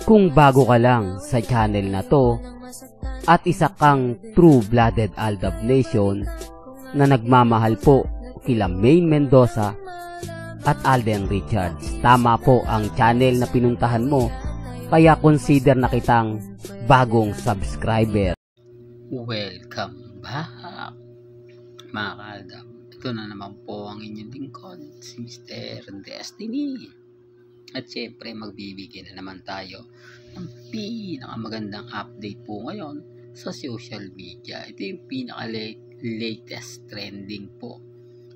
Kung bago ka lang sa channel na to at isa kang true-blooded Aldab Nation na nagmamahal po kila Maine Mendoza at Alden Richards, tama po ang channel na pinuntahan mo, kaya consider na kitang bagong subscriber. Welcome back mga kaaldab. Ito na naman po ang inyong lingkod, si Mr. Destiny. At syempre magbibigay na naman tayo ng pinakamagandang update po ngayon sa social media. Ito yung pinaka-latest trending po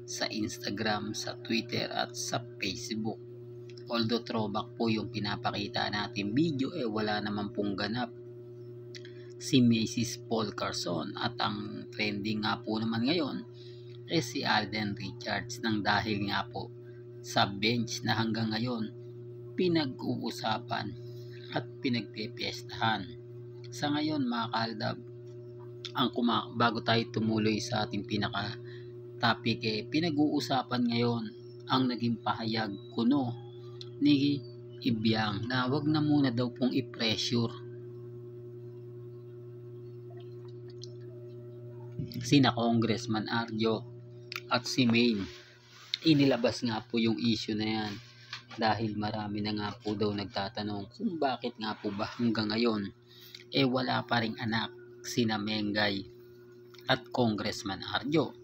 sa Instagram, sa Twitter at sa Facebook. Although throwback po yung pinapakita natin video, wala naman pong ganap si Mrs. Paul Carson, at ang trending nga po naman ngayon si Alden Richards, nang dahil nga po sa bench na hanggang ngayon pinag-uusapan at pinagpepiestahan. Sa ngayon mga kaaldab, bago tayo tumuloy sa ating pinaka topic, pinag-uusapan ngayon ang naging pahayag kuno ni Ibiang na wag na muna daw pong i-pressure sina Congressman Arjo at si Maine. Inilabas nga po yung issue na yan dahil marami na nga po daw nagtatanong kung bakit nga po ba hanggang ngayon wala pa ring anak sina Mengay at Congressman Arjo.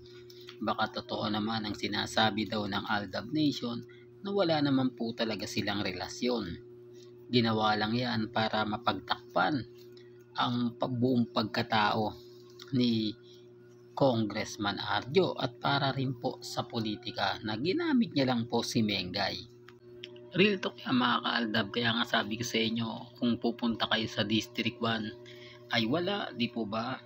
Baka totoo naman ang sinasabi daw ng Aldab Nation na wala naman po talaga silang relasyon. Ginawa lang yan para mapagtakpan ang buong pagkatao ni Congressman Arjo at para rin po sa politika na ginamit niya lang po si Mengay. Real talk yan mga kaaldab, kaya nga sabi ko sa inyo, kung pupunta kayo sa District 1 ay wala, di po ba?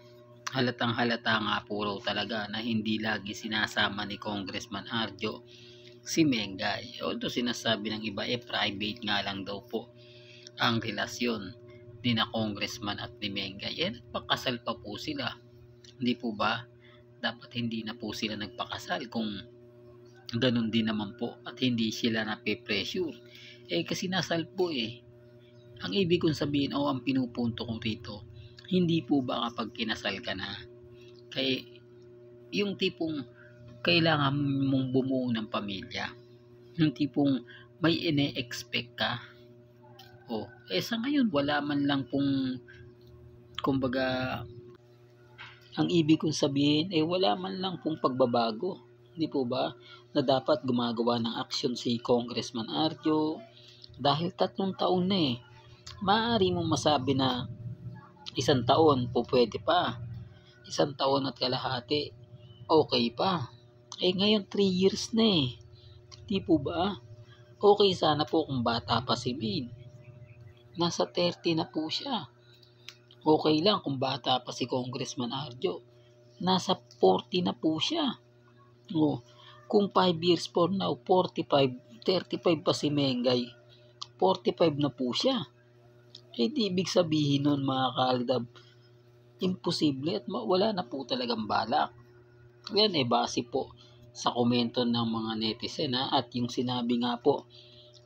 Halatang halata nga po raw talaga na hindi lagi sinasama ni Congressman Arjo si Mengay. Although sinasabi ng iba private nga lang daw po ang relasyon ni na Congressman at ni Mengay. Nagpakasal pa po sila, hindi po ba? Dapat hindi na po sila nagpakasal kung ganun din naman po at hindi sila nape-pressure. Kasi nasal po Ang ibig kong sabihin ang pinupunto ko rito, hindi po ba kapag kinasal ka na, kaya yung tipong kailangan mong bumuo ng pamilya, yung tipong may ine-expect ka, sa ngayon wala man lang pong, kumbaga, ang ibig kong sabihin wala man lang pong pagbabago, hindi po ba, na dapat gumagawa ng aksyon si Congressman Arjo dahil 3 taon na maaari mong masabi na 1 taon po pwede pa, 1 taon at kalahati okay pa, ngayon 3 years na di po ba? Okay sana po kung bata pa si Maine, nasa 30 na po siya. Okay lang kung bata pa si Congressman Arjo, nasa 40 na po siya. Kung 5 years from now, 45, 35 pa si Mengay, 45 na po siya. Di ibig sabihin nun mga kaaldab, imposible at wala na po talagang balak. Yan base po sa komento ng mga netizen at yung sinabi nga po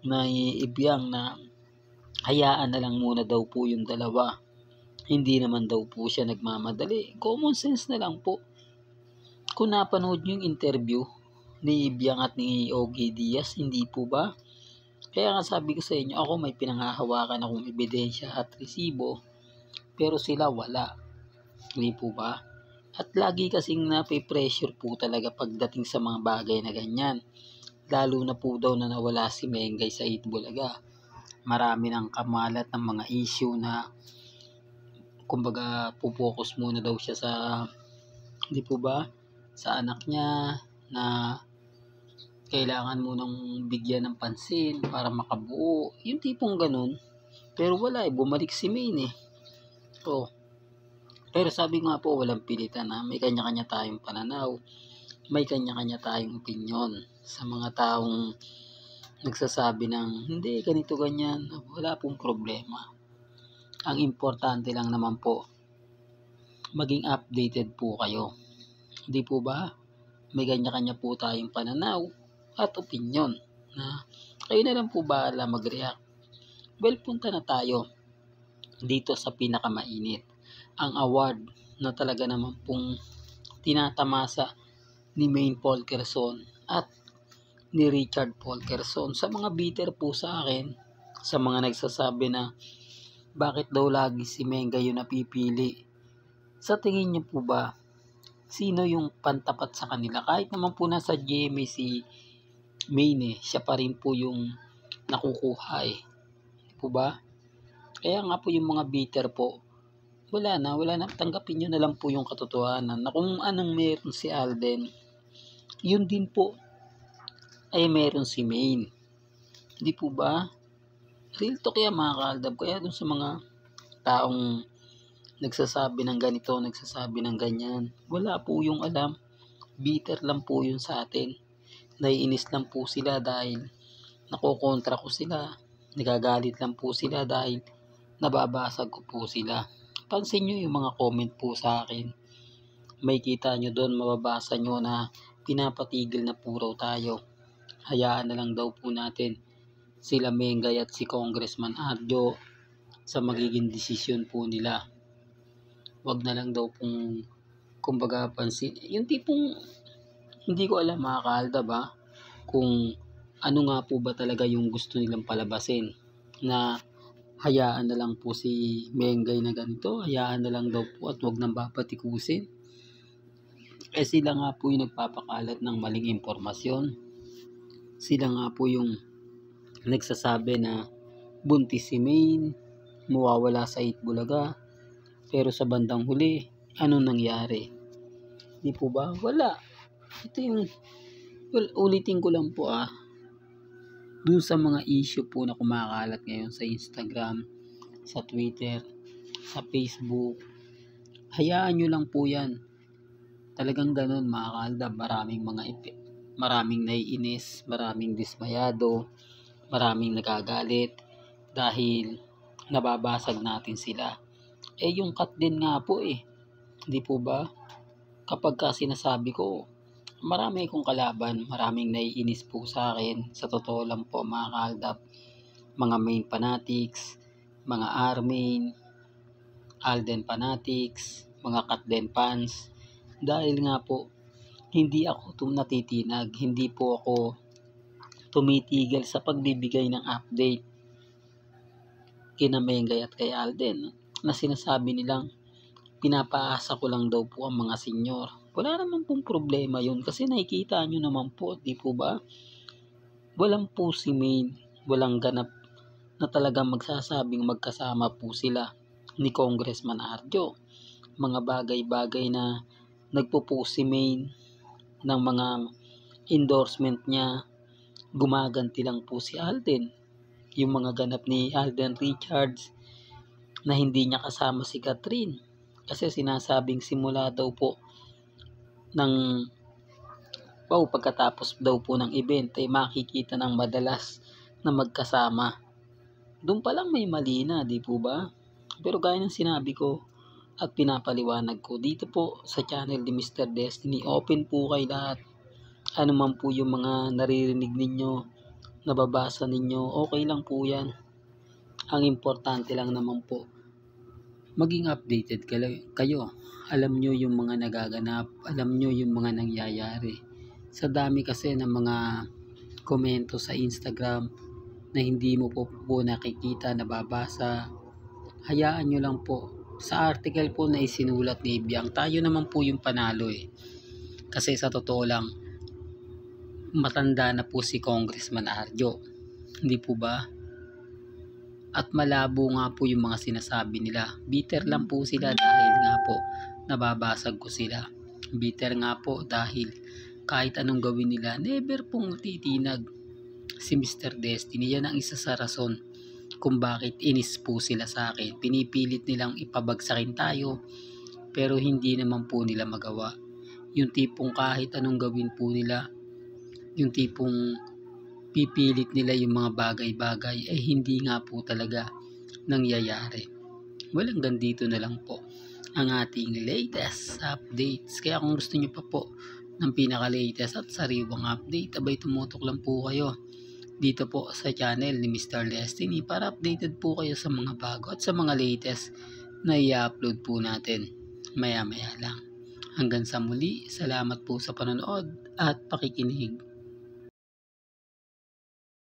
na Ibiang na hayaan na lang muna daw po yung dalawa. Hindi naman daw po siya nagmamadali. Common sense na lang po. Kung napanood nyo yung interview ni Ibiang at ni Ogie Diaz, hindi po ba? Kaya nga sabi ko sa inyo, ako may pinanghahawakan akong ebidensya at resibo, pero sila wala. Hindi po ba? At lagi kasing nape-pressure po talaga pagdating sa mga bagay na ganyan. Lalo na po daw na nawala si Mengay sa Itbulaga. Marami ng kamalat ng mga issue na kumbaga pupokus muna daw siya sa, hindi po ba, sa anak niya na kailangan mo nang bigyan ng pansin para makabuo, yung tipong ganun. Pero wala bumalik si Maine pero sabi nga po, walang pilitan may kanya-kanya tayong pananaw, may kanya-kanya tayong opinyon. Sa mga taong nagsasabi ng hindi ganito ganyan, wala pong problema. Ang importante lang naman po, maging updated po kayo, hindi po ba? May kanya-kanya po tayong pananaw at opinyon na kayo na lang po bahala mag-react. Well, punta na tayo dito sa pinakamainit. Ang award na talaga naman pong tinatamasa ni Maine Polkerson at ni Richard Polkerson. Sa mga bitter po sa akin, sa mga nagsasabi na bakit daw lagi si Menga yung napipili. Sa tingin niyo po ba, sino yung pantapat sa kanila? Kahit naman po nasa GMA si Maine, siya pa rin po yung nakukuha Di po ba? Kaya nga po yung mga bitter po, wala na, tanggapin nyo na lang po yung katotohanan na kung anong meron si Alden, yun din po ay meron si Maine. Di po ba? Real talk yan mga kaaldab. Kaya dun sa mga taong nagsasabi ng ganito, nagsasabi ng ganyan, wala po yung alam. Bitter lang po yun sa atin. Naiinis lang po sila dahil nakokontra ko sila. Nagagalit lang po sila dahil nababasag ko po sila. Pansin nyo yung mga comment po sa akin. May kita nyo doon, mababasa nyo na pinapatigil na puro tayo. Hayaan na lang daw po natin sila Mengay at si Congressman Arjo sa magiging desisyon po nila. Wag na lang daw pong kumbaga pansin. Yung tipong hindi ko alam mga kaaldab kung ano nga po ba talaga yung gusto nilang palabasin na hayaan na lang po si Mengay na ganito, hayaan na lang daw po at wag nang papatikusin. Sila nga po yung nagpapakalat ng maling impormasyon. Sila nga po yung nagsasabi na buntis si Maine, mawawala sa Itbulaga, pero sa bandang huli, anong nangyari? Di po ba? Wala. Ito yung, ulitin ko lang po dun sa mga issue po na kumakalat ngayon sa Instagram, sa Twitter, sa Facebook, hayaan nyo lang po yan. Talagang ganun mga kaaldab, maraming naiinis, maraming dismayado, maraming nagagalit dahil nababasag natin sila. Yung cut din nga po di po ba? Kapag sinasabi ko, marami akong kalaban, maraming naiinis po sa akin. Sa totoo lang po mga kaaldab, mga Maine fanatics, mga Armain, Alden fanatics, mga Katden fans. Dahil nga po, hindi ako natitinag, hindi po ako tumitigil sa pagbibigay ng update kina Mengay at kay Alden na sinasabi nilang pinapaasa ko lang daw po ang mga senyor. Wala naman pong problema yun kasi nakikita nyo naman po, di po ba? Walang po si Maine, walang ganap na talagang magsasabing magkasama po sila ni Congressman Arjo. Mga bagay-bagay na nagpo-post si Maine ng mga endorsement niya, gumaganti lang po si Alden. Yung mga ganap ni Alden Richards na hindi niya kasama si Catherine kasi sinasabing simula daw po ng pagkatapos daw po ng event ay makikita ng madalas na magkasama. Doon pa lang may mali na, di po ba? Pero gaya ng sinabi ko at pinapaliwanag ko dito po sa channel ni Mr. Destiny, open po kay lahat. Ano man po yung mga naririnig ninyo, nababasa ninyo, okay lang po yan. Ang importante lang naman po, maging updated kayo. Alam nyo yung mga nagaganap, alam nyo yung mga nangyayari. Sa dami kasi ng mga komento sa Instagram na hindi mo po nakikita, nababasa, hayaan nyo lang po. Sa article po na isinulat ni Ibiang, tayo naman po yung panalo Kasi sa totoo lang, matanda na po si Congressman Arjo. Hindi po ba? At malabo nga po yung mga sinasabi nila. Bitter lang po sila dahil nga po nababasag ko sila. Bitter nga po dahil kahit anong gawin nila, never pong titinag si Mr. Destiny. Yan ang isa sa rason kung bakit inis po sila sa akin. Pinipilit nilang ipabagsakin tayo pero hindi naman po nila magawa. Yung tipong kahit anong gawin po nila, yung tipong pipilit nila yung mga bagay-bagay hindi nga po talaga nangyayari. Well, hanggang dito na lang po ang ating latest updates. Kaya kung gusto nyo pa po ng pinaka-latest at sariwang update, abay tumutok lang po kayo dito po sa channel ni Mr. Destiny para updated po kayo sa mga bago at sa mga latest na i-upload po natin maya maya lang. Hanggang sa muli, salamat po sa panonood at pakikinig.